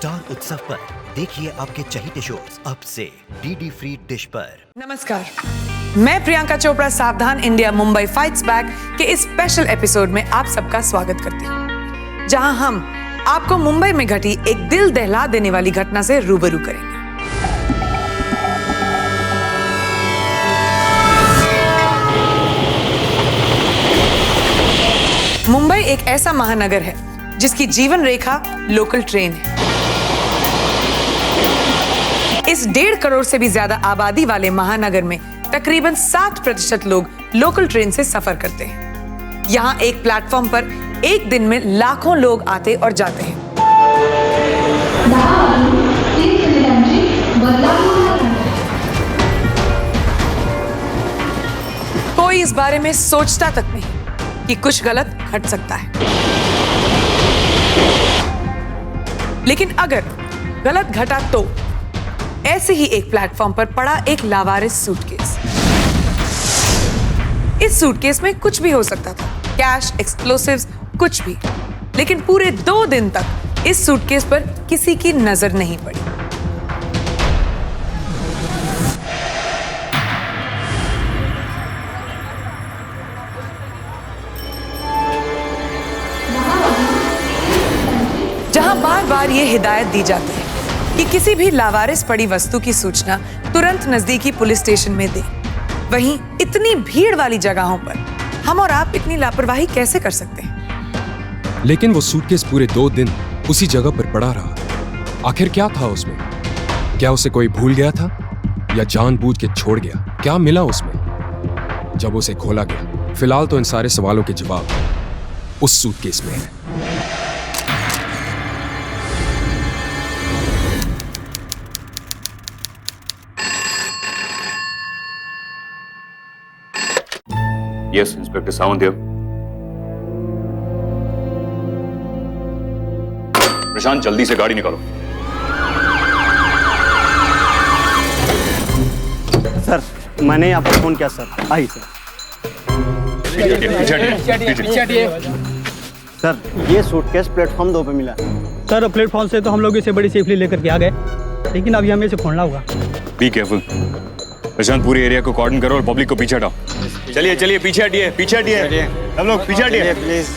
Star उत्सव पर देखिए आपके चहीते शोज अब से डीडी फ्री डिश पर। नमस्कार, मैं प्रियंका चोपड़ा सावधान इंडिया मुंबई फाइट्स बैक के इस स्पेशल एपिसोड में आप सबका स्वागत करती हूँ, जहां हम आपको मुंबई में घटी एक दिल दहला देने वाली घटना से रूबरू करेंगे। मुंबई एक ऐसा महानगर है जिसकी जीवन रेखा लोकल ट्रेन है। इस 1.5 करोड़ से भी ज्यादा आबादी वाले महानगर में तकरीबन 60% लोग लोकल ट्रेन से सफर करते हैं। यहाँ एक प्लेटफॉर्म पर एक दिन में लाखों लोग आते और जाते हैं। कोई इस बारे में सोचता तक नहीं कि कुछ गलत घट सकता है। लेकिन अगर गलत घटा तो ऐसे ही एक प्लेटफॉर्म पर पड़ा एक लावारिस सूटकेस। इस सूटकेस में कुछ भी हो सकता था, कैश, एक्सप्लोसिव्स, कुछ भी। लेकिन पूरे 2 दिन तक इस सूटकेस पर किसी की नजर नहीं पड़ी। जहां बार-बार ये हिदायत दी जाती है कि किसी भी लावारिस पड़ी वस्तु की सूचना तुरंत नजदीकी पुलिस स्टेशन में दें, वहीं इतनी भीड़ वाली जगहों पर हम और आप इतनी लापरवाही कैसे कर सकते हैं? लेकिन वो सूटकेस पूरे 2 दिन उसी जगह पर पड़ा रहा। आखिर क्या था उसमें? क्या उसे कोई भूल गया था या जानबूझ के छोड़ गया? क्या मिला उसमें जब उसे खोला गया? फिलहाल तो इन सारे सवालों के जवाब उस सूटकेस में है। Yes, Inspector Sawant here. प्रशांत, जल्दी से गाड़ी निकालो। सर, मैंने आपको फोन किया सर। आई सर। सर, ये सूटकेस प्लेटफॉर्म 2 पे मिला। सर, प्लेटफॉर्म से तो हम लोग इसे बड़ी सेफली लेकर के आ गए, लेकिन अभी हमें इसे खोलना होगा। Be careful. प्रशांत, पूरे एरिया को कॉर्डन करो और पब्लिक को पीछे हटाओ। चलिए चलिए, पीछे हटिए, पीछे हटिए, सब लोग पीछे हटिए प्लीज।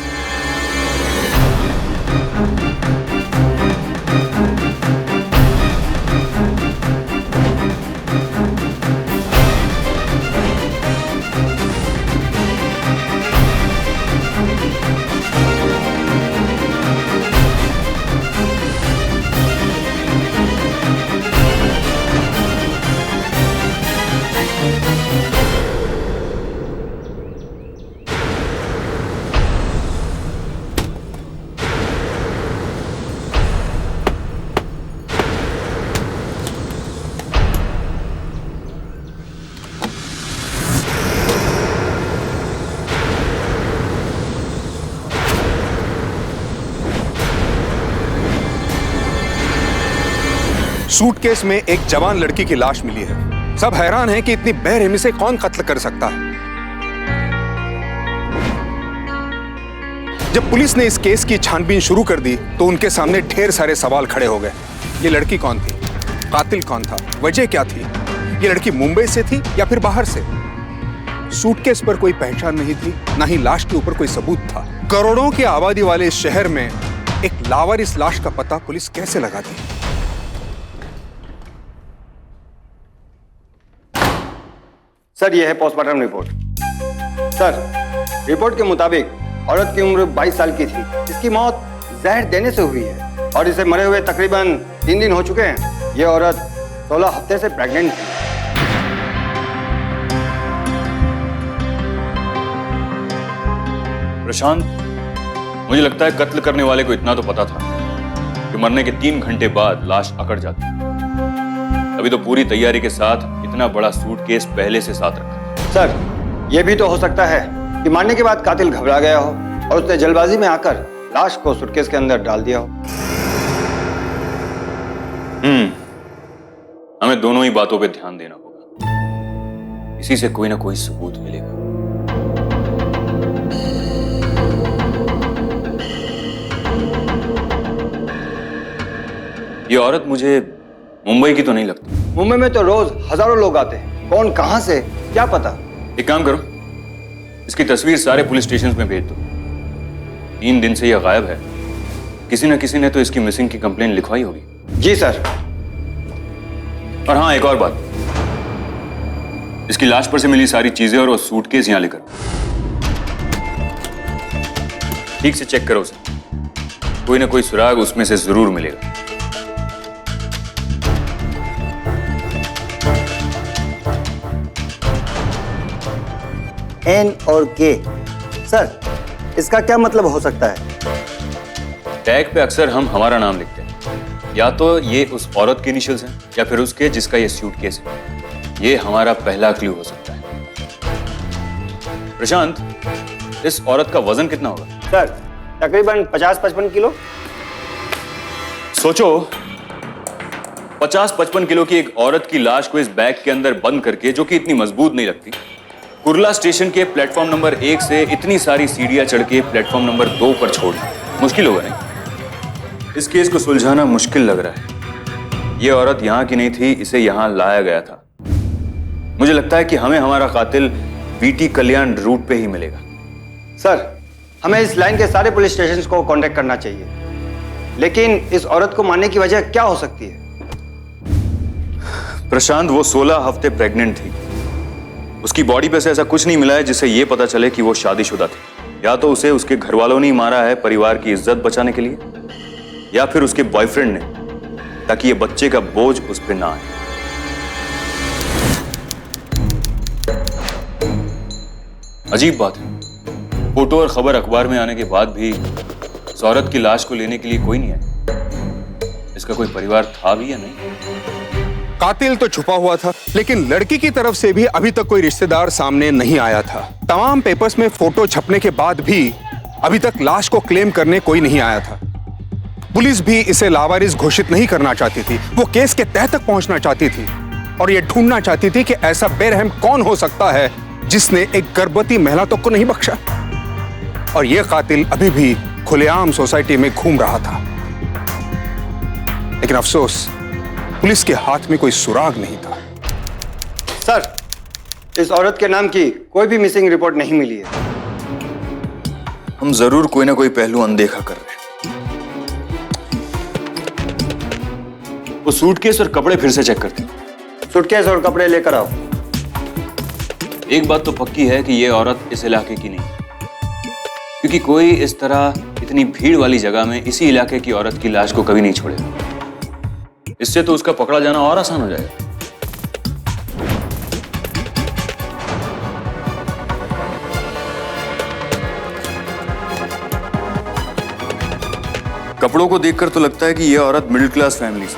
सूटकेस में एक जवान लड़की की लाश मिली है। सब हैरान हैं कि इतनी बेरहमी से कौन कत्ल कर सकता है। जब पुलिस ने इस केस की छानबीन शुरू कर दी तो उनके सामने ढेर सारे सवाल खड़े हो गए। ये लड़की कौन थी? कातिल कौन था? वजह क्या थी? ये लड़की मुंबई से थी या फिर बाहर से? सूटकेस पर कोई पहचान नहीं थी, ना ही लाश के ऊपर कोई सबूत था। करोड़ों की आबादी वाले इस शहर में एक लावारिस लाश का पता पुलिस कैसे लगाती? सर, ये है पोस्टमार्टम रिपोर्ट। सर, रिपोर्ट के मुताबिक औरत की उम्र 22 साल की थी। इसकी मौत जहर देने से हुई है और इसे मरे हुए तकरीबन 3 दिन हो चुके हैं। ये औरत 16 हफ्ते से प्रेग्नेंट थी। प्रशांत, मुझे लगता है कत्ल करने वाले को इतना तो पता था कि मरने के 3 घंटे बाद लाश अकड़ जाती। अभी तो पूरी तैयारी के साथ इतना बड़ा सूटकेस पहले से साथ रखा। सर, यह भी तो हो सकता है कि मारने के बाद कातिल घबरा गया हो और उसने जल्दबाजी में आकर लाश को सूटकेस के अंदर डाल दिया हो। हमें दोनों ही बातों पे ध्यान देना होगा। इसी से कोई ना कोई सबूत मिलेगा। ये औरत मुझे मुंबई की तो नहीं लगती। मुंबई में तो रोज हजारों लोग आते हैं, कौन कहां से क्या पता। एक काम करो, इसकी तस्वीर सारे पुलिस स्टेशन में भेज दो। 3 दिन से यह गायब है, किसी न किसी ने तो इसकी मिसिंग की कंप्लेन लिखवाई होगी। जी सर। और हाँ, एक और बात, इसकी लाश पर से मिली सारी चीजें और वो सूटकेस यहां लेकर ठीक से चेक करो उसे, कोई ना कोई सुराग उसमें से जरूर मिलेगा। एन और के, सर इसका क्या मतलब हो सकता है? टैग पे अक्सर हम हमारा नाम लिखते हैं, या तो ये उस औरत के इनिशियल्स हैं या फिर उसके जिसका ये सूटकेस है। ये हमारा पहला क्लू हो सकता है। प्रशांत, इस औरत का वजन कितना होगा? सर तकरीबन 50-55 किलो। सोचो, 50-55 किलो की एक औरत की लाश को इस बैग के अंदर बंद करके, जो कि इतनी मजबूत नहीं लगती, कुर्ला स्टेशन के प्लेटफॉर्म नंबर 1 से इतनी सारी सीढ़ियां चढ़ के प्लेटफॉर्म नंबर 2 पर छोड़ना मुश्किल होगा नहीं? इस केस को सुलझाना मुश्किल लग रहा है। यह औरत यहां की नहीं थी, इसे यहां लाया गया था। मुझे लगता है कि हमें हमारा कातिल वीटी कल्याण रूट पे ही मिलेगा। सर हमें इस लाइन के सारे पुलिस स्टेशन को कांटेक्ट करना चाहिए, लेकिन इस औरत को मारने की वजह क्या हो सकती है? प्रशांत, वो 16 हफ्ते प्रेग्नेंट थी। उसकी बॉडी पे से ऐसा कुछ नहीं मिला है जिससे ये पता चले कि वो शादीशुदा थी। या तो उसे उसके घर वालों ने ही मारा है परिवार की इज्जत बचाने के लिए, या फिर उसके बॉयफ्रेंड ने, ताकि ये बच्चे का बोझ उस पर ना आए। अजीब बात है, फोटो और खबर अखबार में आने के बाद भी इस औरत की लाश को लेने के लिए कोई नहीं आया। इसका कोई परिवार था भी या नहीं? कातिल तो छुपा हुआ था, लेकिन लड़की की तरफ से भी अभी तक कोई रिश्तेदार सामने नहीं आया था। तमाम पेपर्स में फोटो छपने के बाद भी अभी तक लाश को क्लेम करने कोई नहीं आया था। पुलिस भी इसे लावारिस घोषित नहीं करना चाहती थी, वो केस के तह तक पहुंचना चाहती थी और ये ढूंढना चाहती थी कि ऐसा बेरहम कौन हो सकता है जिसने एक गर्भवती महिला तक को नहीं बख्शा। और यह कातिल अभी भी खुलेआम सोसाइटी में घूम रहा था। लेकिन अफसोस, पुलिस के हाथ में कोई सुराग नहीं था। सर इस औरत के नाम की कोई भी मिसिंग रिपोर्ट नहीं मिली है। हम जरूर कोई ना कोई पहलू अनदेखा कर रहे हैं। वो सूटकेस और कपड़े फिर से चेक करते हैं। सूटकेस और कपड़े लेकर आओ। एक बात तो पक्की है कि ये औरत इस इलाके की नहीं, क्योंकि कोई इस तरह इतनी भीड़ वाली जगह में इसी इलाके की औरत की लाश को कभी नहीं छोड़ेगा। इससे तो उसका पकड़ा जाना और आसान हो जाएगा। कपड़ों को देखकर तो लगता है कि यह औरत मिडिल क्लास फैमिली से,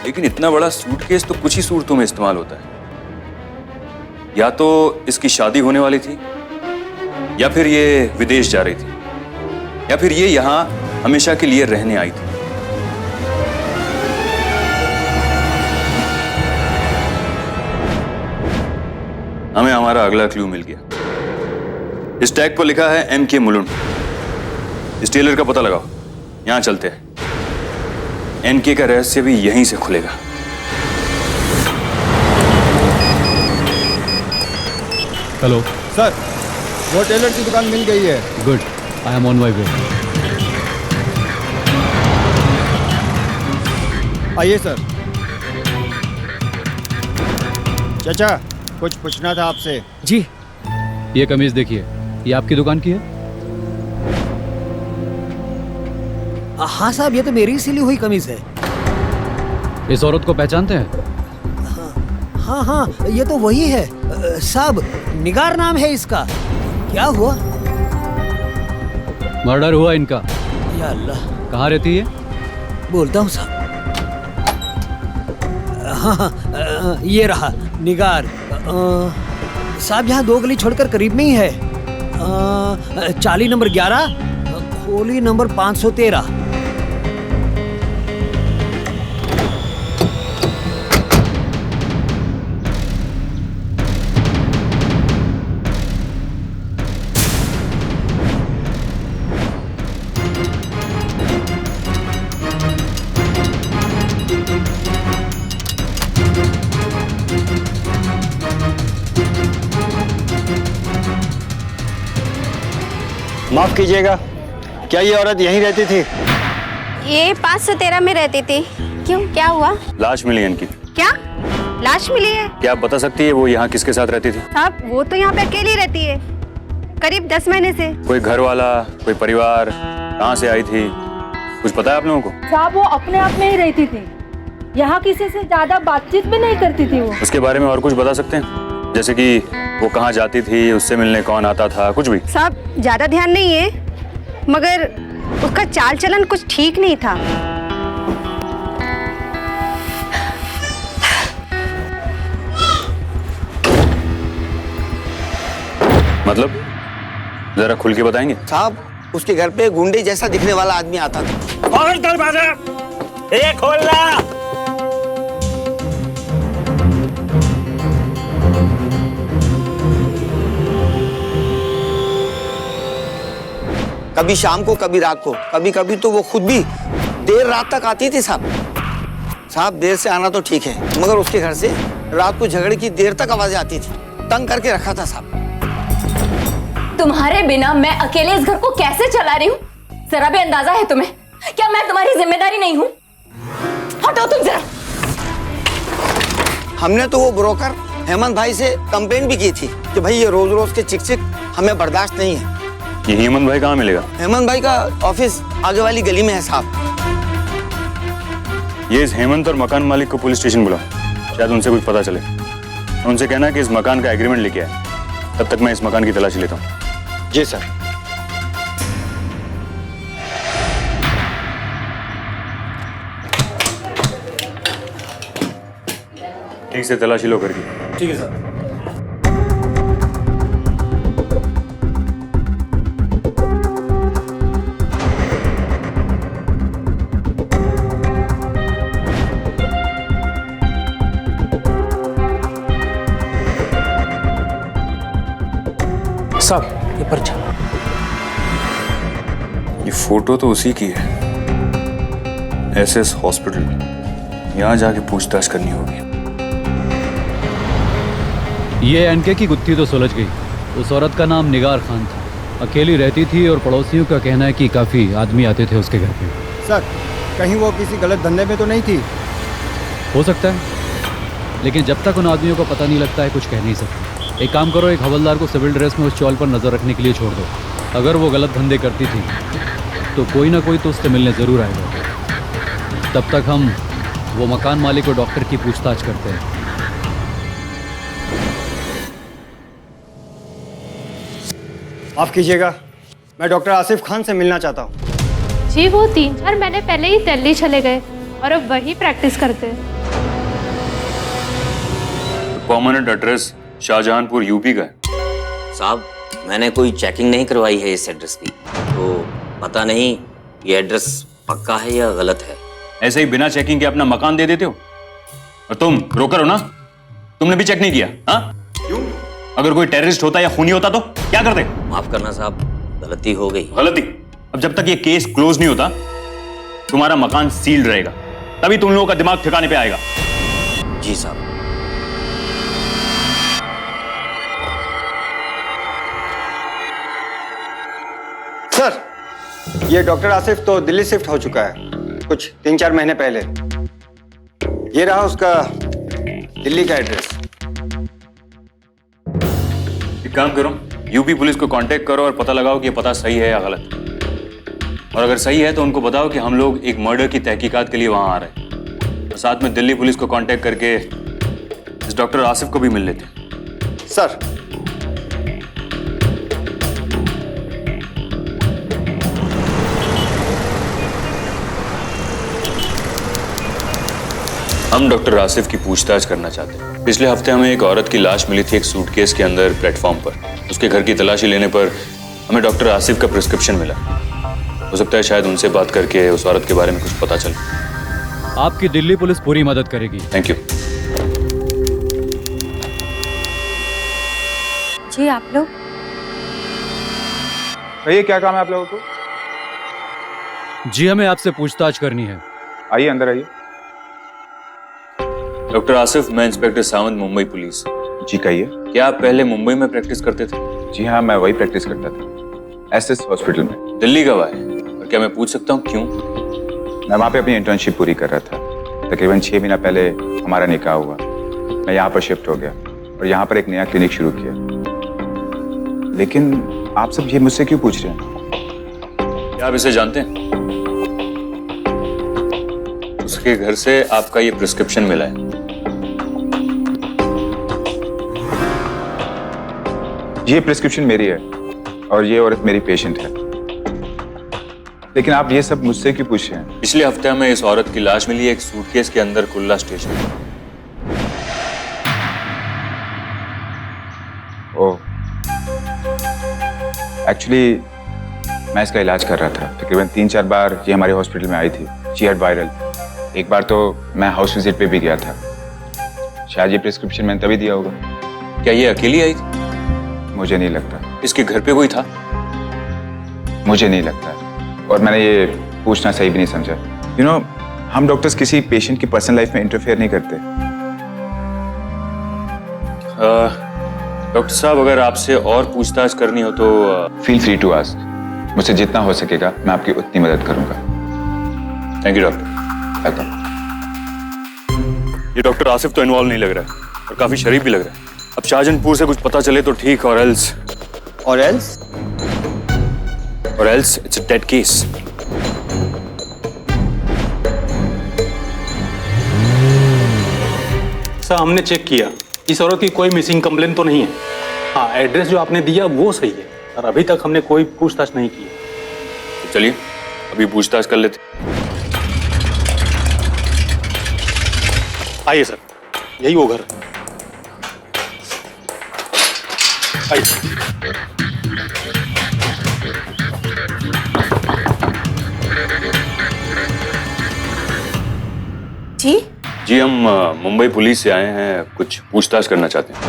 लेकिन इतना बड़ा सूटकेस तो कुछ ही सूरतों में इस्तेमाल होता है। या तो इसकी शादी होने वाली थी, या फिर ये विदेश जा रही थी, या फिर ये यहां हमेशा के लिए रहने आई थी। हमें हमारा अगला क्लू मिल गया। इस टैग पर लिखा है MK मुलुंड। इस टेलर का पता लगाओ, यहां चलते हैं। NK का रहस्य भी यहीं से खुलेगा। हेलो सर, वो टेलर की दुकान मिल गई है। Good, I am on my way. आइए सर। चाचा, कुछ पूछना था आपसे। जी, ये कमीज देखिए, ये आपकी दुकान की है? हाँ साहब, ये तो मेरी सिली हुई कमीज है। इस औरत को पहचानते हैं? हाँ हाँ, ये तो वही है साहब, निगार नाम है इसका। क्या हुआ? मर्डर हुआ इनका। या अल्लाह। कहाँ रहती है? बोलता हूँ साहब। हाँ, ये रहा निगार। साहब यहाँ 2 गली छोड़कर करीब में ही है। चाली नंबर 11, खोली नंबर 513। माफ कीजिएगा, क्या ये औरत यहीं रहती थी? ये 513 में रहती थी। क्यों, क्या हुआ? लाश मिली है इनकी। क्या लाश मिली है? क्या आप बता सकती है वो यहाँ किसके साथ रहती थी? साहब वो तो यहाँ पे अकेली रहती है, करीब 10 महीने से। कोई घर वाला, कोई परिवार, कहाँ से आई थी, कुछ पता है आप लोगों को? साहब वो अपने आप में ही रहती थी, यहाँ किसी से ज्यादा बातचीत भी नहीं करती थी वो। उसके बारे में और कुछ बता सकते हैं, जैसे कि वो कहाँ जाती थी, उससे मिलने कौन आता था, कुछ भी? साहब ज्यादा ध्यान नहीं है, मगर उसका चाल चलन कुछ ठीक नहीं था। मतलब जरा खुल के बताएंगे? साहब उसके घर पे गुंडे जैसा दिखने वाला आदमी आता था। और दरवाजा ये खोलना। कभी शाम को, कभी रात को, कभी कभी तो वो खुद भी देर रात तक आती थी साहब देर से आना तो ठीक है, मगर उसके घर से रात को झगड़े की देर तक आवाजें आती थी। तंग करके रखा था साहब। तुम्हारे बिना मैं अकेले इस घर को कैसे चला रही हूँ, जरा भी अंदाजा है तुम्हें? क्या मैं तुम्हारी जिम्मेदारी नहीं हूँ? हटो तुम जरा। हमने तो वो ब्रोकर हेमंत भाई से कंप्लेंट भी की थी कि भाई ये रोज रोज के चिक चिक हमें बर्दाश्त नहीं है। ये हेमंत भाई कहाँ मिलेगा? हेमंत भाई का ऑफिस आगे वाली गली में है साहब। ये इस हेमंत और मकान मालिक को पुलिस स्टेशन बुलाओ, शायद उनसे कुछ पता चले। उनसे कहना कि इस मकान का एग्रीमेंट लेके आए, तब तक मैं इस मकान की तलाशी लेता हूँ। जी सर। ठीक से तलाशी लो करके। ठीक है सर। साहब ये पर्चा। ये फोटो तो उसी की है, एसएस हॉस्पिटल। यहाँ जाके पूछताछ करनी होगी। ये एनके की गुत्थी तो सुलझ गई। उस औरत का नाम निगार खान था, अकेली रहती थी और पड़ोसियों का कहना है कि काफी आदमी आते थे उसके घर पे। सर कहीं वो किसी गलत धंधे में तो नहीं थी? हो सकता है, लेकिन जब तक उन आदमियों को पता नहीं लगता है कुछ कह नहीं सकते। एक काम करो, एक हवलदार को सिविल ड्रेस में उस चौल पर नजर रखने के लिए छोड़ दो। अगर वो गलत धंधे करती थी तो कोई ना कोई तो उससे मिलने जरूर आएगा। तब तक हम वो मकान मालिक और डॉक्टर की पूछताछ करते हैं। माफ कीजिएगा, मैं डॉक्टर आसिफ खान से मिलना चाहता हूँ। जी वो 3-4 महीने पहले ही दिल्ली चले गए और अब वही प्रैक्टिस करते हैं। परमानेंट एड्रेस शाहजहांपुर यूपी का है। साहब मैंने कोई चेकिंग नहीं करवाई है इस एड्रेस की, तो पता नहीं ये एड्रेस पक्का है या गलत है। ऐसे ही बिना चेकिंग के अपना मकान दे देते हो? और तुम ब्रोकर हो ना, तुमने भी चेक नहीं किया? हाँ क्यों? अगर कोई टेररिस्ट होता या खूनी होता तो क्या करते? माफ करना साहब, गलती हो गई। गलती? अब जब तक ये केस क्लोज नहीं होता तुम्हारा मकान सील्ड रहेगा, तभी तुम लोगों का दिमाग ठिकाने पे आएगा। जी साहब। सर ये डॉक्टर आसिफ तो दिल्ली शिफ्ट हो चुका है कुछ 3-4 महीने पहले। ये रहा उसका दिल्ली का एड्रेस। एक काम करो, यूपी पुलिस को कांटेक्ट करो और पता लगाओ कि ये पता सही है या गलत। और अगर सही है तो उनको बताओ कि हम लोग एक मर्डर की तहकीकात के लिए वहां आ रहे हैं। और साथ में दिल्ली पुलिस को कांटेक्ट करके इस डॉक्टर आसिफ को भी मिल लेते हैं। सर हम डॉक्टर आसिफ की पूछताछ करना चाहते हैं। पिछले हफ्ते हमें एक औरत की लाश मिली थी एक सूटकेस के अंदर प्लेटफॉर्म पर। उसके घर की तलाशी लेने पर हमें डॉक्टर आसिफ का प्रिस्क्रिप्शन मिला। हो सकता है शायद उनसे बात करके उस औरत के बारे में कुछ पता चले। आपकी दिल्ली पुलिस पूरी मदद करेगी। Thank you. जी आप लोग? भैया क्या काम है आप लोगों को? जी हमें आपसे पूछताछ करनी है। आइए अंदर आइए। डॉक्टर आसिफ, मैं इंस्पेक्टर सावंत, मुंबई पुलिस। जी कहिए। क्या आप पहले मुंबई में प्रैक्टिस करते थे? जी हाँ, मैं वही प्रैक्टिस करता था। एसएस हॉस्पिटल में। दिल्ली कब आए और क्या मैं पूछ सकता हूँ क्यों? मैं वहाँ पे अपनी इंटर्नशिप पूरी कर रहा था। तकरीबन 6 महीना पहले हमारा निकाह हुआ। मैं यहाँ पर शिफ्ट हो गया और यहाँ पर एक नया क्लिनिक शुरू किया। लेकिन आप सब ये मुझसे क्यों पूछ रहे हैं? क्या आप इसे जानते हैं? उसके घर से आपका ये प्रिस्क्रिप्शन मिला है। ये प्रिस्क्रिप्शन मेरी है और ये औरत मेरी पेशेंट है। लेकिन आप ये सब मुझसे क्यों पूछ रहे हैं? पिछले हफ्ते हमें इस औरत की लाश मिली एक सूटकेस के अंदर कुल्ला स्टेशन में। ओह, एक्चुअली मैं इसका इलाज कर रहा था। तकरीबन 3-4 बार ये हमारे हॉस्पिटल में आई थी। She had viral. एक बार तो मैं हाउस विजिट पे भी गया था। शायद ये प्रिस्क्रिप्शन मैंने तभी दिया होगा। क्या ये अकेली आई थी? मुझे नहीं लगता। इसके घर पे कोई था? मुझे नहीं लगता और मैंने ये पूछना सही भी नहीं समझा। यू नो, हम डॉक्टर्स किसी पेशेंट की पर्सनल लाइफ में इंटरफेयर नहीं करते। डॉक्टर साहब, अगर आपसे और पूछताछ करनी हो तो फील फ्री टू आस्क। मुझसे जितना हो सकेगा मैं आपकी उतनी मदद करूंगा। Thank you doctor. ये डॉक्टर आसिफ तो इन्वॉल्व नहीं लग रहा है और काफी शरीफ भी लग रहा है। अब शाहजहानपुर से कुछ पता चले तो ठीक, और else it's a dead case. Sir, हमने चेक किया, इस औरत की कोई मिसिंग कंप्लेन तो नहीं है। हाँ, एड्रेस जो आपने दिया वो सही है और अभी तक हमने कोई पूछताछ नहीं की। तो चलिए अभी पूछताछ कर लेते। आइए सर, यही वो घर है। आइए। जी, हम मुंबई पुलिस से आए हैं, कुछ पूछताछ करना चाहते हैं।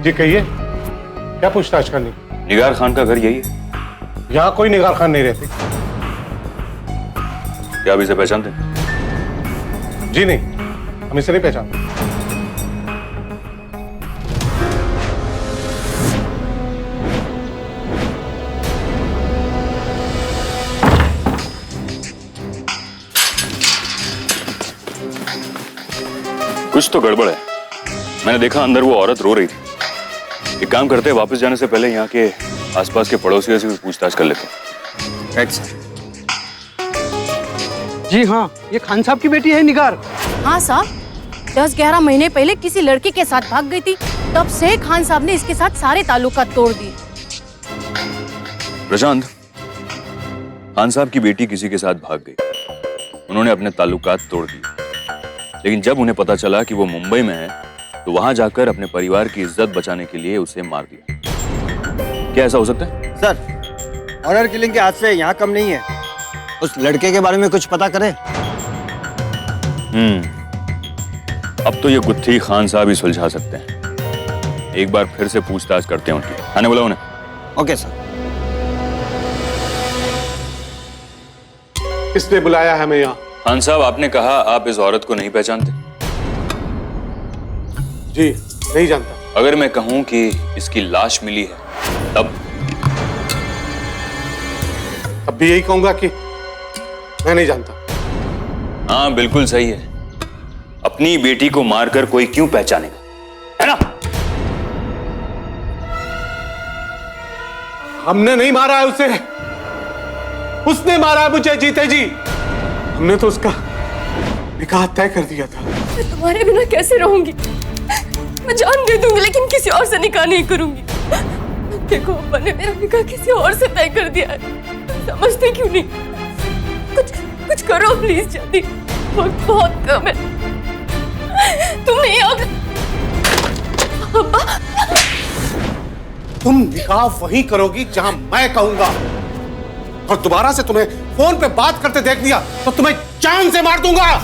जी कहिए, क्या पूछताछ करनी? निगार खान का घर यही है? यहाँ कोई निगार खान नहीं रहती। क्या आप इसे पहचानते हैं? जी नहीं, हम इसे नहीं पहचानते। कुछ तो गड़बड़ है। मैंने देखा अंदर वो औरत रो रही थी। एक काम करते हैं, वापस जाने से पहले यहाँ के आसपास के पड़ोसियों से भी पूछताछ कर लेते हैं। Right sir. जी हाँ, ये खान साहब की बेटी है निगार। हाँ साहब, 10-11 महीने पहले किसी लड़के के साथ भाग गई थी। तब से खान साहब ने इसके साथ सारे ताल्लुकात तोड़ दिए। प्रशांत, खान साहब की बेटी किसी के साथ भाग गई। उन्होंने अपने ताल्लुकात तोड़ दिए, लेकिन जब उन्हें पता चला कि वो मुंबई में है तो वहां जाकर अपने परिवार की इज्जत बचाने के लिए उसे मार दिया। क्या ऐसा हो सकता है? सर, ऑनर किलिंग के हादसे यहाँ कम नहीं है। उस लड़के के बारे में कुछ पता करें। अब तो ये गुत्थी खान साहब ही सुलझा सकते हैं। एक बार फिर से पूछताछ करते हैं उनकी। आने बोला उन्हें। Okay sir. किसने बुलाया है हमें यहाँ? खान साहब, आपने कहा आप इस औरत को नहीं पहचानते। जी नहीं जानता। अगर मैं कहूं कि इसकी लाश मिली है तब भी यही कहूंगा कि मैं नहीं जानता। हाँ, बिल्कुल सही है। अपनी बेटी को मारकर कोई क्यों पहचानेगा, है ना? हमने नहीं मारा है उसे, उसने मारा है मुझे। जीते जी, हमने तो उसका निकाह तय कर दिया था। मैं तुम्हारे बिना कैसे रहूंगी? मैं जान दे दूंगी लेकिन किसी और से निकाह नहीं करूंगी। देखो, अब्बा ने मेरा निकाह किसी और से तय कर दिया है। समझते क्यों नहीं? कुछ करो प्लीज, जल्दी। वक्त बहुत कम है। तुम नहीं आओगे? अब्बा, तुम निकाह वहीं करोगी जहां मैं कहूंगा, और दोबारा से तुम्हें फोन पे बात करते देख लिया तो तुम्हें जान से मार दूंगा।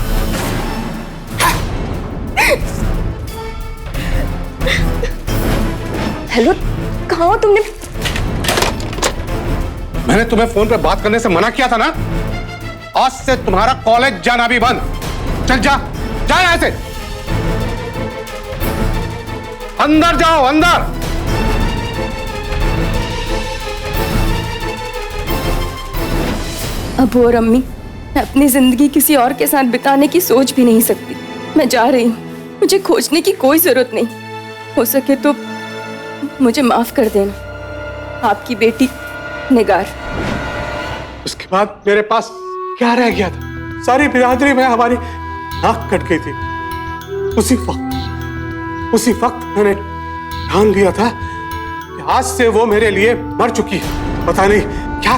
हेलो, कहाँ हो तुमने? मैंने तुम्हें फोन पे बात करने से मना किया था ना। आज से तुम्हारा कॉलेज जाना भी बंद। चल जा। जाओ यहां से, अंदर जाओ, अंदर। अबू और अम्मी, मैं अपनी जिंदगी किसी और के साथ बिताने की सोच भी नहीं सकती। मैं जा रही हूँ, मुझे खोजने की कोई जरूरत नहीं। हो सके तो मुझे माफ कर देना। आपकी बेटी निगार। उसके बाद मेरे पास क्या रह गया था? सारी बिरादरी में हमारी नाक कट गई थी। उसी वक्त मैंने ठान लिया था कि आज से वो मेरे लिए मर चुकी है। पता नहीं क्या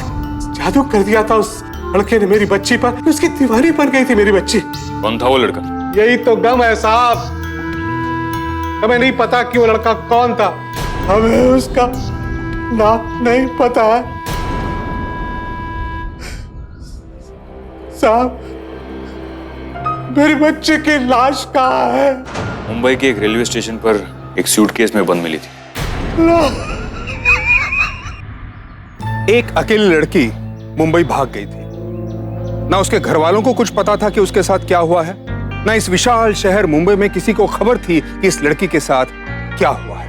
जादू कर दिया था उस लड़के ने मेरी बच्ची पर, उसकी दीवानी बन गई थी मेरी बच्ची। कौन था वो लड़का? यही तो गम है साहब, हमें नहीं पता कि वो लड़का कौन था। हमें उसका नाम नहीं पता है साहब। मेरी बच्ची की लाश कहाँ है? मुंबई के एक रेलवे स्टेशन पर एक सूटकेस में बंद मिली थी। एक अकेली लड़की मुंबई भाग गई थी। ना उसके घर वालों को कुछ पता था कि उसके साथ क्या हुआ है, ना इस विशाल शहर मुंबई में किसी को खबर थी कि इस लड़की के साथ क्या हुआ है।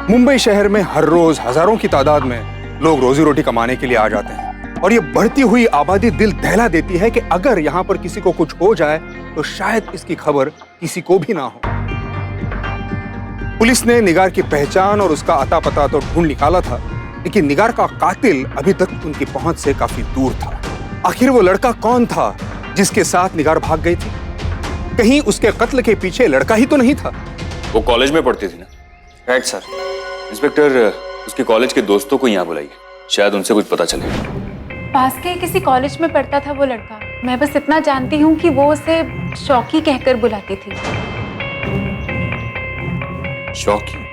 मुंबई शहर में हर रोज हजारों की तादाद में लोग रोजी रोटी कमाने के लिए आ जाते हैं और ये बढ़ती हुई आबादी दिल दहला देती है कि अगर यहाँ पर किसी को कुछ हो जाए तो शायद इसकी खबर किसी को भी ना हो। पुलिस ने निगार की पहचान और उसका अता पता तो ढूंढ निकाला था, लेकिन निगार का कातिल अभी तक उनकी पहुंच से काफी दूर था। आखिर वो लड़का कौन था जिसके साथ निगार भाग गई थी? कहीं उसके कत्ल के पीछे लड़का ही तो नहीं था? वो कॉलेज में पढ़ती थी ना? Right sir. इंस्पेक्टर, उसके कॉलेज के दोस्तों को यहाँ बुलाइए, शायद उनसे कुछ पता चले। पास के किसी कॉलेज में पढ़ता था वो लड़का। मैं बस इतना जानती हूँ कि वो उसे शौकी कहकर बुलाती थी। शौकी?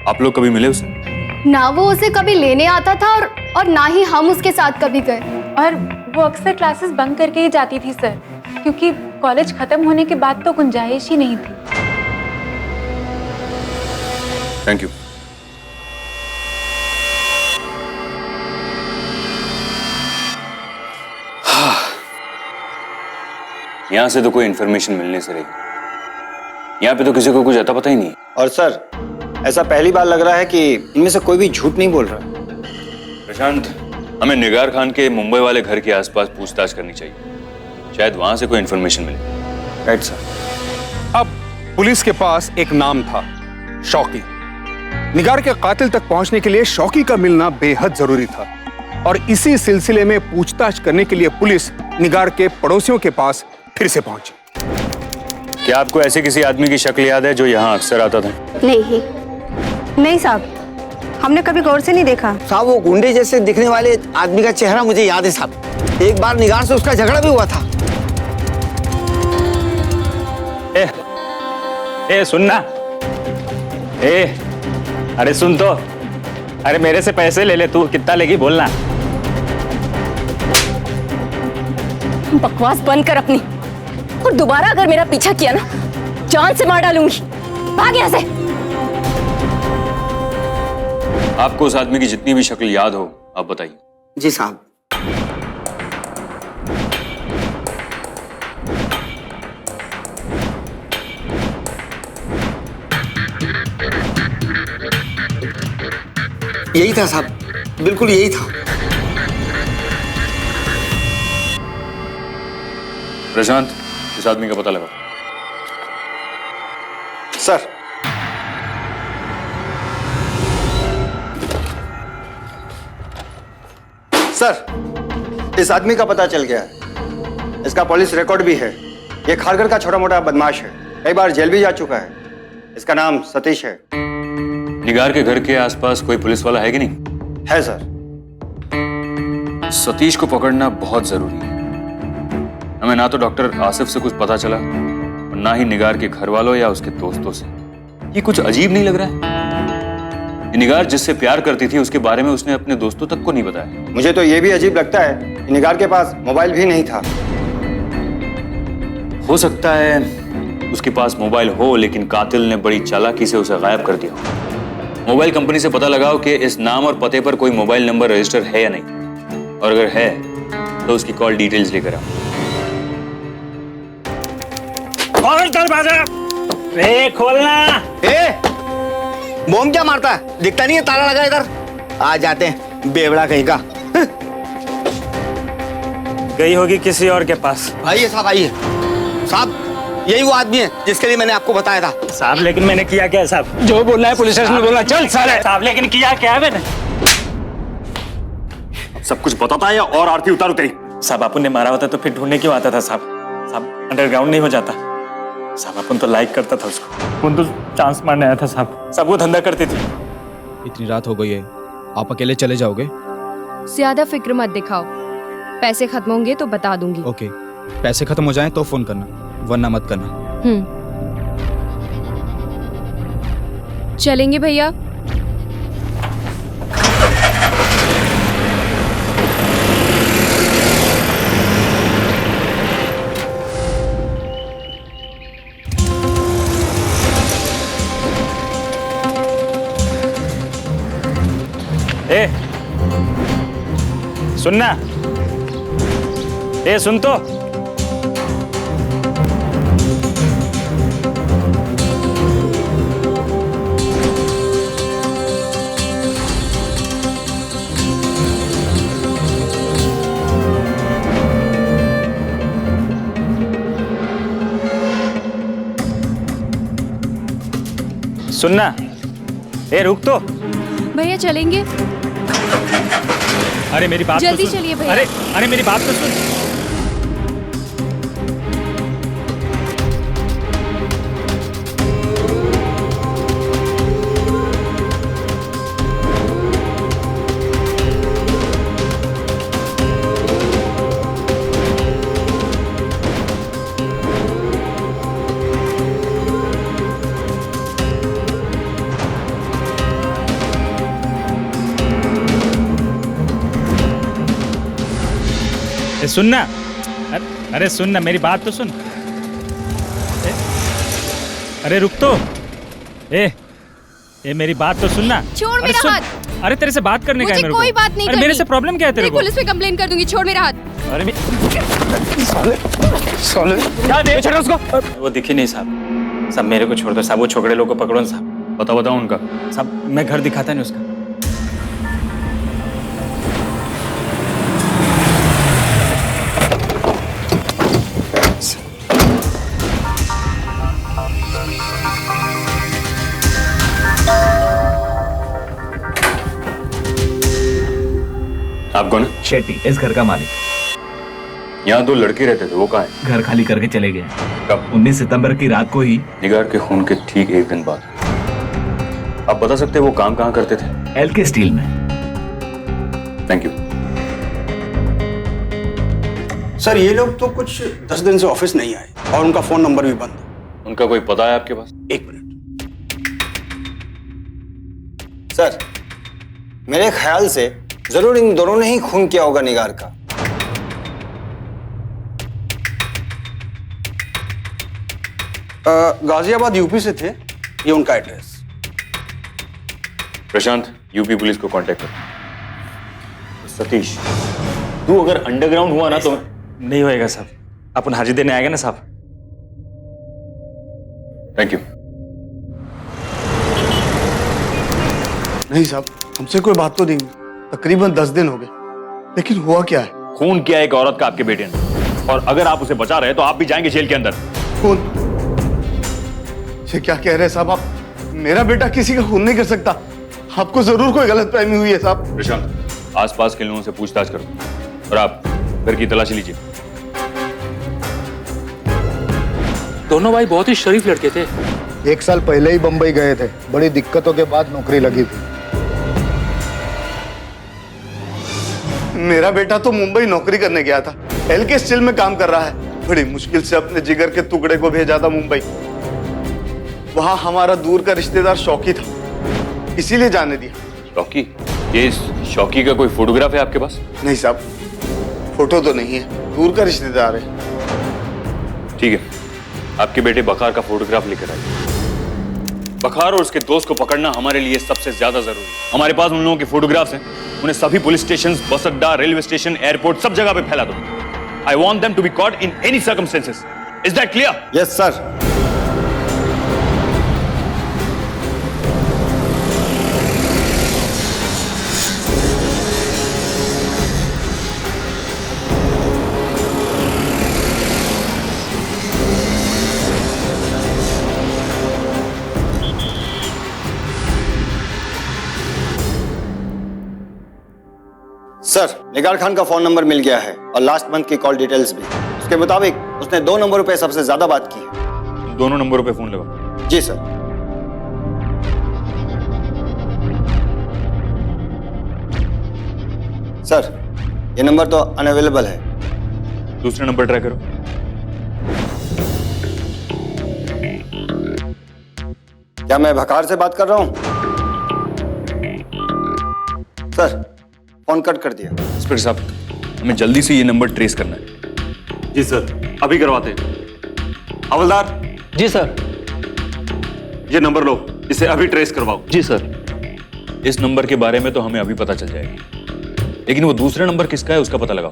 आप लोग कभी मिले उसे? ना वो उसे कभी लेने आता था और ना ही हम उसके साथ कभी गए। और वो अक्सर क्लासेस बंक करके ही जाती थी सर, क्योंकि कॉलेज खत्म होने के बाद तो गुंजाइश ही नहीं थी। Thank you. यहाँ से तो कोई इंफॉर्मेशन मिलने से रही। यहाँ पे तो किसी को कुछ अता पता ही नहीं। और सर, ऐसा पहली बार लग रहा है कि इनमें से कोई भी झूठ नहीं बोल रहा। प्रशांत, हमें निगार खान के मुंबई वाले घर के आसपास पूछताछ करनी चाहिए, शायद वहां से कोई इंफॉर्मेशन मिले। Right sir. अब पुलिस के पास एक नाम था, शौकी। निगार के कातिल तक पहुंचने के लिए शौकी का मिलना बेहद जरूरी था और इसी सिलसिले में पूछताछ करने के लिए पुलिस निगार के पड़ोसियों के पास फिर से पहुंची। क्या आपको ऐसे किसी आदमी की शक्ल याद है जो यहाँ अक्सर आता था? नहीं साहब, हमने कभी गौर से नहीं देखा। साहब, वो गुंडे जैसे दिखने वाले आदमी का चेहरा मुझे याद है साहब। एक बार निगार से उसका झगड़ा भी हुआ था। ए सुनना, अरे सुन तो, अरे मेरे से पैसे ले ले, तू कितना लेगी बोलना। बकवास बंद कर अपनी, और दोबारा अगर मेरा पीछा किया ना, जान से मार डालूंगी। भाग यहाँ से। आपको उस आदमी की जितनी भी शक्ल याद हो आप बताइए। जी साहब। यही था साहब, बिल्कुल यही था। प्रशांत, इस आदमी का पता लगा। सर, इस आदमी का पता चल गया है। इसका पुलिस रिकॉर्ड भी है। ये खारघर का छोटा मोटा बदमाश है, कई बार जेल भी जा चुका है। इसका नाम सतीश है। निगार के घर के आसपास कोई पुलिस वाला है कि नहीं? है सर। सतीश को पकड़ना बहुत जरूरी है। हमें ना तो डॉक्टर आसिफ से कुछ पता चला और ना ही निगार के घर वालों या उसके दोस्तों से। ये कुछ अजीब नहीं लग रहा है? ये निगार जिससे प्यार करती थी उसके बारे में उसने अपने दोस्तों तक को नहीं बताया। मुझे तो ये भी अजीब लगता है कि निगार के पास मोबाइल भी नहीं था। हो सकता है उसके पास मोबाइल हो, लेकिन कातिल ने बड़ी चालाकी से उसे गायब कर दिया। मोबाइल कंपनी से पता लगाओ कि इस नाम और पते पर कोई मोबाइल नंबर रजिस्टर है या नहीं, और अगर है तो उसकी कॉल डिटेल्स लेकर आओ। दरवाजा। ए खोलना। ए बम क्या मारता है, दिखता नहीं है ताला लगा इधर। आ जाते हैं बेवड़ा कहीं का। गई होगी किसी और के पास। आइए साहब आइए। साहब यही वो आदमी है जिसके लिए मैंने आपको बताया था। साहब लेकिन मैंने किया क्या है साहब? जो बोलना है पुलिस स्टेशन में बोलना। चल साले। साहब लेकिन किया क्या है मैंने? सब कुछ बताता है या और आरती उतारू तेरी? साहब अपन ने मारा होता तो फिर ढूंढने क्यों आता था साहब? साहब अंडरग्राउंड नहीं हो जाता साहब? अपन तो लाइक करता था उसको, अपन तो चांस मारने आया था साहब। सब वो धंधा करती थी। इतनी रात हो गई है, आप अकेले चले जाओगे? ज्यादा फिक्र मत दिखाओ, पैसे खत्म होंगे तो बता दूंगी। ओके, पैसे खत्म हो जाएं तो फोन करना, वरना मत करना। चलेंगे भैया? ए सुनना, ए सुन तो। सुनना, ए रुक तो। भैया चलेंगे? अरे मेरी बात जल्दी तो सुन। चलिए भैया। अरे मेरी बात तो सुन। सुनना, अरे सुनना, मेरी बात तो सुन। अरे रुक तो। ए मेरी बात तो सुनना। छोड़ मेरा हाथ। अरे तेरे से बात करने का है मेरे को। कोई बात नहीं अरे मेरे से प्रॉब्लम क्या है तेरे को? पुलिस में कंप्लेन कर दूंगी, छोड़ मेरा हाथ। अरे साले क्या दे छोड़ उसको। वो दिखी नहीं साहब। सब मेरे को छोड़ दो साहब, वो छोकरे लोग को पकड़ो ना साहब। बताओ उनका। साहब मैं घर दिखाता नहीं उसका। आप कौन? शेट्टी, इस घर का मालिक। यहाँ दो लड़के रहते थे, वो कहाँ है? घर खाली करके चले गए। कब? 19 सितंबर की रात को ही। निगार के खून के ठीक एक दिन बाद। आप बता सकते हैं वो काम कहाँ करते थे? एलके स्टील में। Thank you sir. ये लोग तो कुछ 10 दिन से ऑफिस नहीं आए और उनका फोन नंबर भी बंद है। उनका कोई पता है आपके पास? एक मिनट सर, मेरे ख्याल से जरूर इन दोनों ने ही खून किया होगा निगार का। गाजियाबाद यूपी से थे, ये उनका एड्रेस। प्रशांत, यूपी पुलिस को कांटेक्ट कर। सतीश, तू अगर अंडरग्राउंड हुआ ना तो नहीं होएगा साहब, अपन हाजिर देने आएगा ना साहब। Thank you. नहीं साहब, हमसे कोई बात तो नहीं हुई। तकरीबन 10 दिन हो गए, लेकिन हुआ क्या है? खून किया एक औरत का आपके बेटे ने, और अगर आप उसे बचा रहे तो आप भी जाएंगे जेल के अंदर। खून? ये क्या कह रहे हैं साहब आप? मेरा बेटा किसी का खून नहीं कर सकता। आपको जरूर कोई गलतफहमी हुई है साहब। प्रशांत, आसपास के लोगों से पूछताछ करो और आप घर की तलाशी लीजिए। दोनों भाई बहुत ही शरीफ लड़के थे। 1 साल पहले ही बंबई गए थे, बड़ी दिक्कतों के बाद नौकरी लगी थी। मेरा बेटा तो मुंबई नौकरी करने गया था, एलके स्टील में काम कर रहा है। बड़ी मुश्किल से अपने जिगर के टुकड़े को भेजा था मुंबई। वहां हमारा दूर का रिश्तेदार शौकी था, इसीलिए जाने दिया। शौकी? ये शौकी का कोई फोटोग्राफ है आपके पास? नहीं साहब, फोटो तो नहीं है, दूर का रिश्तेदार है। ठीक है, आपके बेटे बखार का फोटोग्राफ लेकर आइए। बखार और उसके दोस्त को पकड़ना हमारे लिए सबसे ज्यादा जरूरी है। हमारे पास उन लोगों के फोटोग्राफ्स हैं, उन्हें सभी पुलिस स्टेशन, बस अड्डा, रेलवे स्टेशन, एयरपोर्ट, सब जगह पे फैला दो। I want them to be caught in any circumstances. Is that clear? Yes, sir. Sir, Nigar Khan का फोन नंबर मिल गया है और लास्ट मंथ की कॉल डिटेल्स भी। उसके मुताबिक उसने 2 नंबरों पे सबसे ज्यादा बात की है। दोनों नंबरों पे फोन लगा? जी सर। सर, ये नंबर तो अनअवेलेबल है। दूसरा नंबर ट्राई करो। क्या मैं भकार से बात कर रहा हूं? सर, फोन कट कर दिया। इंस्पेक्टर साहब, हमें जल्दी से ये नंबर ट्रेस करना है। जी सर, अभी करवाते हैं। हवलदार। जी सर। ये नंबर लो, इसे अभी ट्रेस करवाओ। जी सर। इस नंबर के बारे में तो हमें अभी पता चल जाएगा, लेकिन वो दूसरा नंबर किसका है उसका पता लगाओ।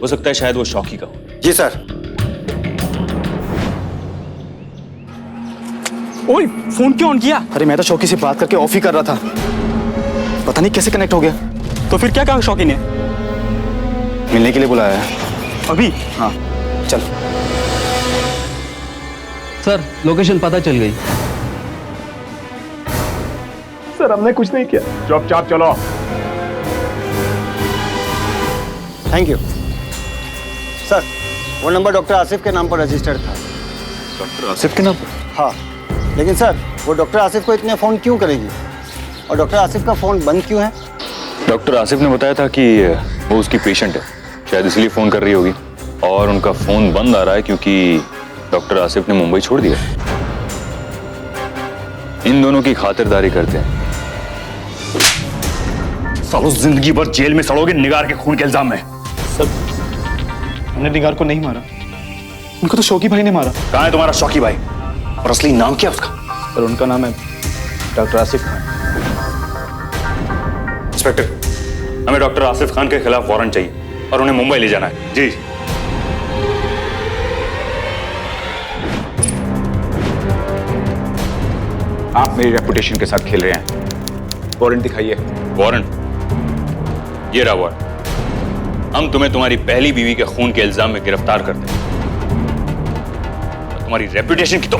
हो सकता है शायद वो शौकी का हो। जी सर। ओए, फोन क्यों ऑन किया? अरे मैं तो शौकी से बात करके ऑफ ही कर रहा था, पता नहीं कैसे कनेक्ट हो गया। तो फिर क्या कहा शौकी ने? मिलने के लिए बुलाया है। अभी? हाँ, चल। सर, लोकेशन पता चल गई। सर, हमने कुछ नहीं किया। चुपचाप चलो। Thank you. सर, वो नंबर डॉक्टर आसिफ के नाम पर रजिस्टर्ड था। डॉक्टर आसिफ के नाम पर? हाँ, लेकिन सर वो डॉक्टर आसिफ को इतने फ़ोन क्यों करेगी और डॉक्टर आसिफ का फ़ोन बंद क्यों है? डॉक्टर आसिफ ने बताया था कि वो उसकी पेशेंट है, शायद इसलिए फ़ोन कर रही होगी। और उनका फ़ोन बंद आ रहा है क्योंकि डॉक्टर आसिफ ने मुंबई छोड़ दिया। इन दोनों की खातिरदारी करते हैं। सालों जिंदगी भर जेल में सड़ोगे निगार के खून के इल्जाम में। सर, हमने निगार को नहीं मारा, उनको तो शौकी भाई ने मारा। कहाँ है तुम्हारा शौकी भाई और असली नाम क्या उसका? सर, उनका नाम है डॉक्टर आसिफ खान। इंस्पेक्टर, हमें डॉक्टर आसिफ खान के खिलाफ वारंट चाहिए और उन्हें मुंबई ले जाना है। जी। आप मेरी रेपुटेशन के साथ खेल रहे हैं। वारंट दिखाइए। वारंट? ये रहा वारंट। हम तुम्हें तुम्हारी पहली बीवी के खून के इल्जाम में गिरफ्तार करते हैं। तुम्हारी रेपुटेशन की तो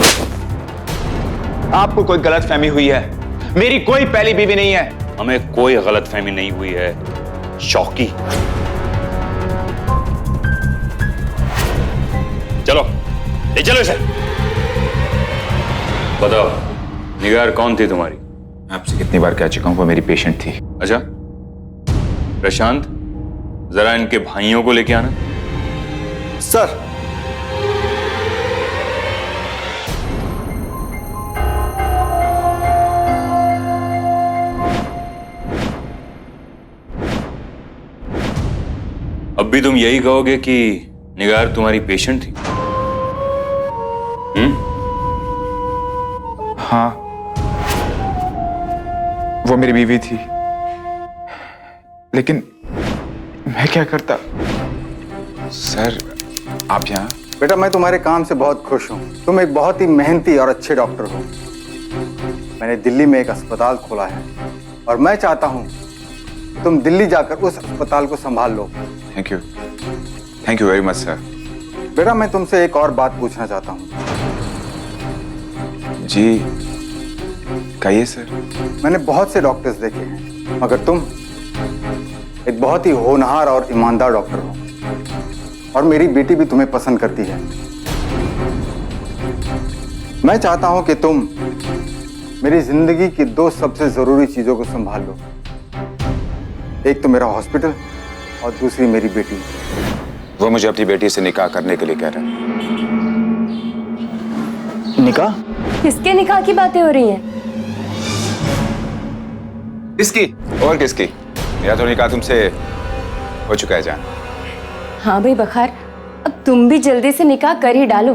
आपको कोई गलतफहमी हुई है। मेरी कोई पहली बीवी नहीं है। हमें कोई गलतफहमी नहीं हुई है शौकी। चलो, ले चलो इसे। बताओ, निगार कौन थी तुम्हारी? आपसे कितनी बार कह चुका हूं, वो मेरी पेशेंट थी। अच्छा, प्रशांत, जरा इनके भाइयों को लेके आना। सर। अब भी तुम यही कहोगे कि निगार तुम्हारी पेशेंट थी? हाँ, वो मेरी बीवी थी, लेकिन मैं क्या करता। सर, आप यहाँ? बेटा, मैं तुम्हारे काम से बहुत खुश हूँ। तुम एक बहुत ही मेहनती और अच्छे डॉक्टर हो। मैंने दिल्ली में एक अस्पताल खोला है और मैं चाहता हूँ कि तुम दिल्ली जाकर उस अस्पताल को संभाल लो। Thank you very much sir. बेटा, मैं तुमसे एक और बात पूछना चाहता हूँ। जी, कहिए सर। मैंने बहुत से डॉक्टर्स देखे हैं, मगर तुम एक बहुत ही होनहार और ईमानदार डॉक्टर हो और मेरी बेटी भी तुम्हें पसंद करती है। मैं चाहता हूं कि तुम मेरी जिंदगी की 2 सबसे जरूरी चीजों को संभाल लो। एक तो मेरा हॉस्पिटल और दूसरी मेरी बेटी। वो मुझे अपनी बेटी से निकाह करने के लिए कह रहा है। निकाह? किसके निकाह की बातें हो रही हैं? किसकी और किसकी? मेरा तो निकाह तुमसे हो चुका है जान। हाँ भाई बखार, अब तुम भी जल्दी से निकाह कर ही डालो।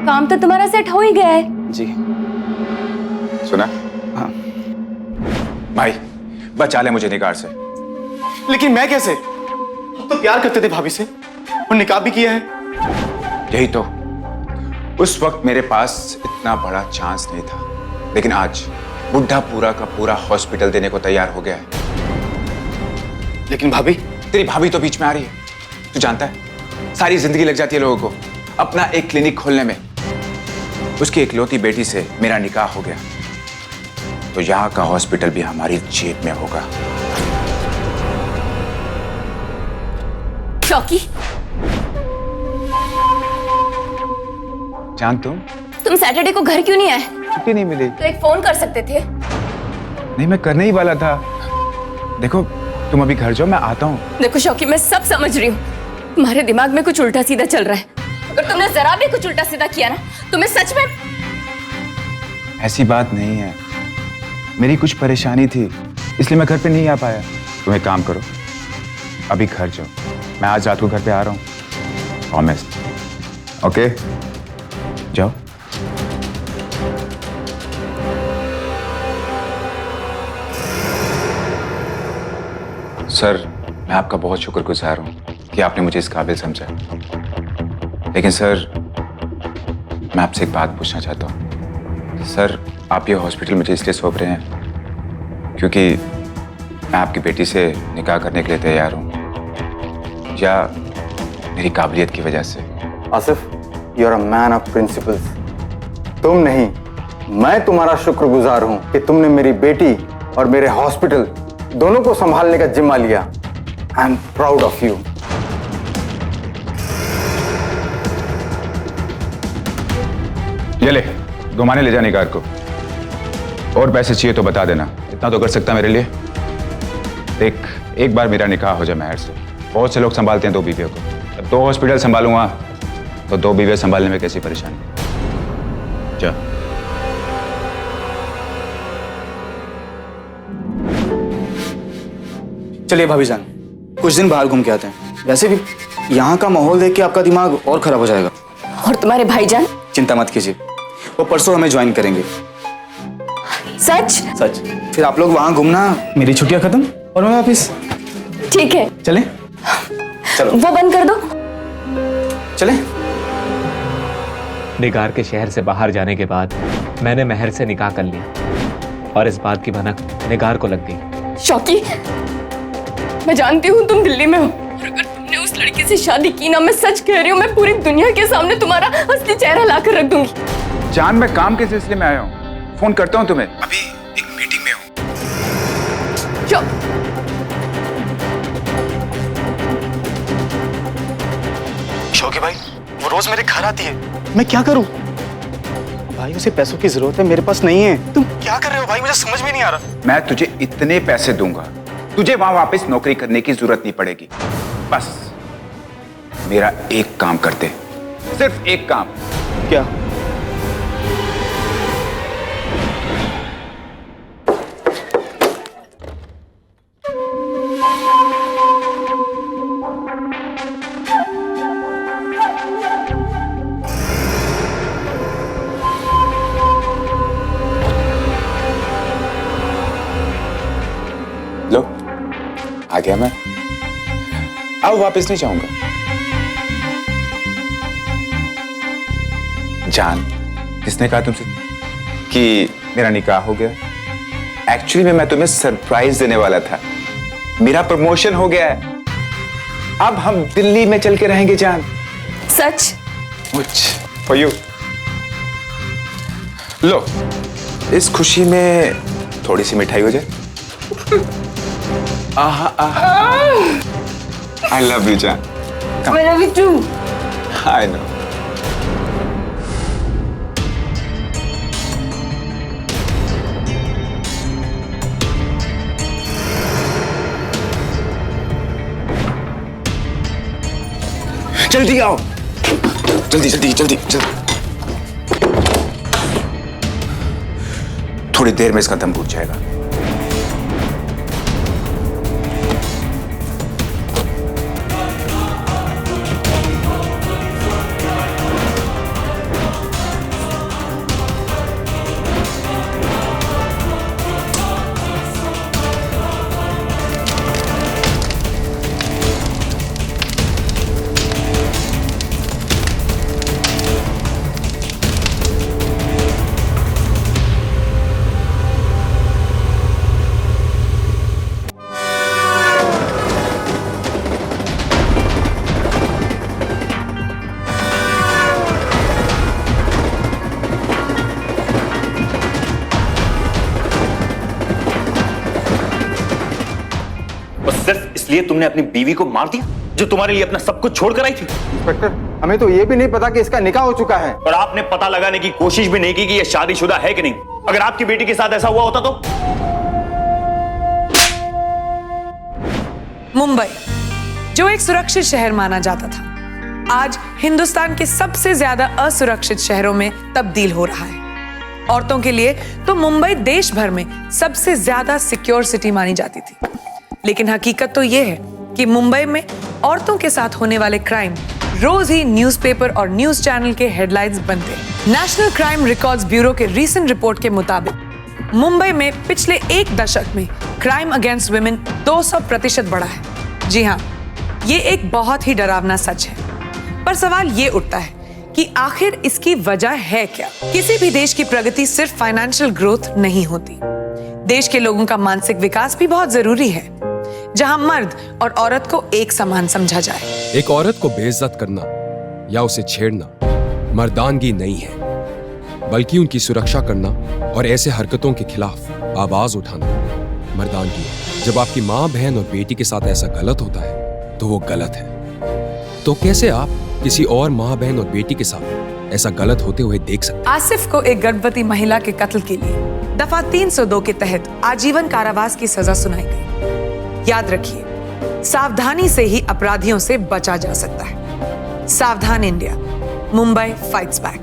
काम तो तुम्हारा सेट हो ही गया है। जी। सुना? हाँ। भाई, बचा ले मुझे निगार से। लेकिन मैं कैसे? तो प्यार करते थे भाभी से और निकाह भी किया है। यही तो, उस वक्त मेरे पास इतना बड़ा चांस नहीं था, लेकिन आज बुढ़ा पूरा का पूरा हॉस्पिटल देने को तैयार हो गया है। लेकिन भाभी? तेरी भाभी तो बीच में आ रही है। तू जानता है, सारी जिंदगी लग जाती है लोगों को अपना एक क्लिनिक खोलने में। उसकी इकलौती बेटी से मेरा निकाह हो गया, तो यहाँ का हॉस्पिटल भी हमारी जेब में होगा। शौकी, जान तुम सैटरडे को घर क्यों नहीं आए? छुट्टी नहीं मिली। तो एक फोन कर सकते थे। नहीं, मैं करने ही वाला था। देखो, तुम अभी घर जाओ, मैं आता हूँ। देखो शौकी, मैं सब समझ रही हूँ, तुम्हारे दिमाग में कुछ उल्टा सीधा चल रहा है। अगर तुमने जरा भी कुछ उल्टा सीधा किया ना, तुम्हें सच में। ऐसी बात नहीं है, मेरी कुछ परेशानी थी, इसलिए मैं घर पे नहीं आ पाया। तुम एक काम करो, अभी घर जाओ, मैं आज रात को घर पे आ रहा हूँ, प्रॉमिस। ओके, जाओ। सर, मैं आपका बहुत शुक्रगुजार हूँ कि आपने मुझे इस काबिल समझा। लेकिन सर, मैं आपसे एक बात पूछना चाहता हूँ। सर, आप ये हॉस्पिटल मुझे इसलिए सौंप रहे हैं क्योंकि मैं आपकी बेटी से निकाह करने के लिए तैयार हूँ, या मेरी काबिलियत की वजह से? Asif, you are a man of principles. तुम नहीं, मैं तुम्हारा शुक्रगुजार हूं कि तुमने मेरी बेटी और मेरे हॉस्पिटल दोनों को संभालने का जिम्मा लिया। I am proud of you. ये ले, घुमाने ले जा निगार को। और पैसे चाहिए तो बता देना, इतना तो कर सकता मेरे लिए। देख, एक बार मेरा निकाह हो जाए महर से, बहुत से लोग संभालते हैं 2 बीवियों को। जब 2 हॉस्पिटल संभालूंगा तो 2 बीवियां संभालने में कैसी परेशानी। जा। चलिए भाभीजान, कुछ दिन बाहर घूम के आते हैं। वैसे भी यहाँ का माहौल देख के आपका दिमाग और खराब हो जाएगा। और तुम्हारे भाईजान? चिंता मत कीजिए, वो परसों हमें ज्वाइन करेंगे। सच? सच। फिर आप लोग वहाँ घूमना, मेरी छुट्टियाँ खत्म और मैं वापिस। ठीक है, चले? चलो। वो बंद कर दो। चले? निगार के शहर से बाहर जाने के बाद मैंने महर से निकाह कर लिया और इस बात की भनक निगार को लग गई। शौकी, मैं जानती हूँ तुम दिल्ली में हो, और अगर तुमने उस लड़की से शादी की ना, मैं सच कह रही हूँ, मैं पूरी दुनिया के सामने तुम्हारा असली चेहरा लाकर रख दूंगी। जान, मैं काम के सिलसिले में आया हूँ, फोन करता हूँ तुम्हें। अभी एक मीटिंग में हूँ। शौकी भाई, वो रोज मेरे घर आती है, मैं क्या करूं? भाई उसे पैसों की जरूरत है, मेरे पास नहीं है। तुम क्या कर रहे हो भाई, मुझे समझ में नहीं आ रहा। मैं तुझे इतने पैसे दूंगा, तुझे वहां वापस नौकरी करने की जरूरत नहीं पड़ेगी। बस मेरा एक काम कर दे, सिर्फ एक काम। क्या? लो, आ गया मैं। अब वापस नहीं जाऊंगा। जान, किसने कहा तुमसे कि मेरा निकाह हो गया? एक्चुअली में मैं तुम्हें सरप्राइज देने वाला था। मेरा प्रमोशन हो गया है, अब हम दिल्ली में चल के रहेंगे जान। सच? For you. लो, इस खुशी में थोड़ी सी मिठाई हो जाए। I love you, Jan. I love you too. I know. जल्दी आओ, जल्दी जल्दी जल्दी जल्दी। थोड़ी देर में इसका दम घुट जाएगा। और सिर्फ इसलिए तुमने अपनी बीवी को मार दिया जो तुम्हारे लिए अपना सब कुछ छोड़ कर आई थी। इंस्पेक्टर, हमें तो ये भी नहीं पता कि इसका निकाह हो चुका है। और आपने पता लगाने की कोशिश भी नहीं की कि यह शादीशुदा है कि नहीं। अगर आपकी बेटी के साथ ऐसा हुआ होता तो? मुंबई, जो एक सुरक्षित शहर माना जाता था, आज हिंदुस्तान के सबसे ज्यादा असुरक्षित शहरों में तब्दील हो रहा है। औरतों के लिए तो मुंबई देश भर में सबसे ज्यादा सिक्योर सिटी मानी जाती थी, लेकिन हकीकत तो यह है कि मुंबई में औरतों के साथ होने वाले क्राइम रोज ही न्यूज़पेपर और न्यूज चैनल के हेडलाइंस बनते हैं। नेशनल क्राइम रिकॉर्ड्स ब्यूरो के रीसेंट रिपोर्ट के मुताबिक मुंबई में पिछले एक दशक में क्राइम अगेंस्ट वुमेन 200% बढ़ा है। जी हाँ, ये एक बहुत ही डरावना सच है। पर सवाल ये उठता है कि आखिर इसकी वजह है क्या? किसी भी देश की प्रगति सिर्फ फाइनेंशियल ग्रोथ नहीं होती। देश के लोगों का मानसिक विकास भी बहुत जरूरी है, जहां मर्द और औरत को एक समान समझा जाए। एक औरत को बेइज्जत करना या उसे छेड़ना मर्दानगी नहीं है, बल्कि उनकी सुरक्षा करना और ऐसे हरकतों के खिलाफ आवाज उठाना मर्दानगी है। जब आपकी माँ, बहन और बेटी के साथ ऐसा गलत होता है तो वो गलत है। तो कैसे आप किसी और माँ, बहन और बेटी के साथ ऐसा गलत होते हुए देख सकते? आसिफ को एक गर्भवती महिला के कत्ल के लिए दफा 302 के तहत आजीवन कारावास की सजा सुनाई गई। याद रखिए, सावधानी से ही अपराधियों से बचा जा सकता है। सावधान इंडिया, मुंबई फाइट्स बैक।